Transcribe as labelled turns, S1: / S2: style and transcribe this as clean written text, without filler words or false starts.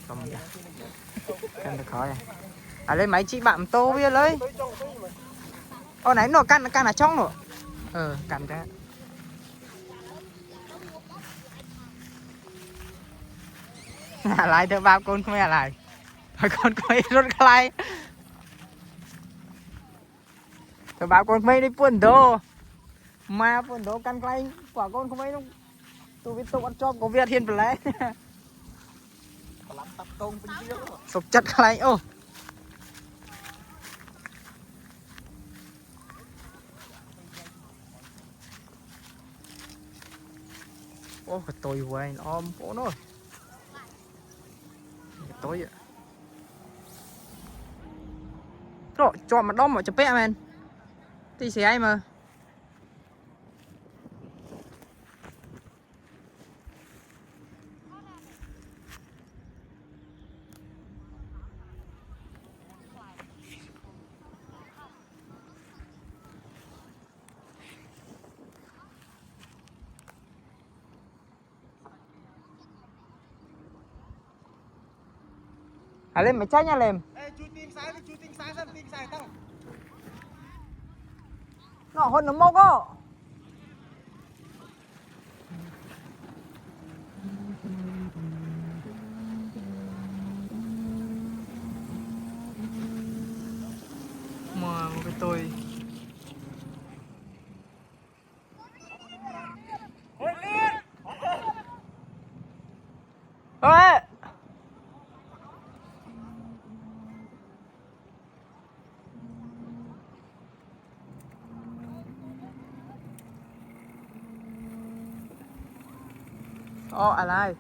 S1: Không dạ. Cần được khỏi à lấy máy chị bạn tô bia lấy. Ô nãy nó căn ở trong rồi. Căn ra. Lại thưa bao con không nghe lại. Con quay rất khai. Thưa bao con mấy đi buồn đồ. Mà buồn đồ căn khai quả con không mấy đâu. Tôi biết tôi bắt cho có việc hiền lấy. Sụp chất khai ô. Ô tôi quay ôm phố nó. Tối vậy. Rồi cho mà đóng mà chụp bé men. Tí xì ai mà. À lên mày chết nha lên. Nó hôn nó mốc á. Mà một cái tôi. Ê! Ồ, à lại.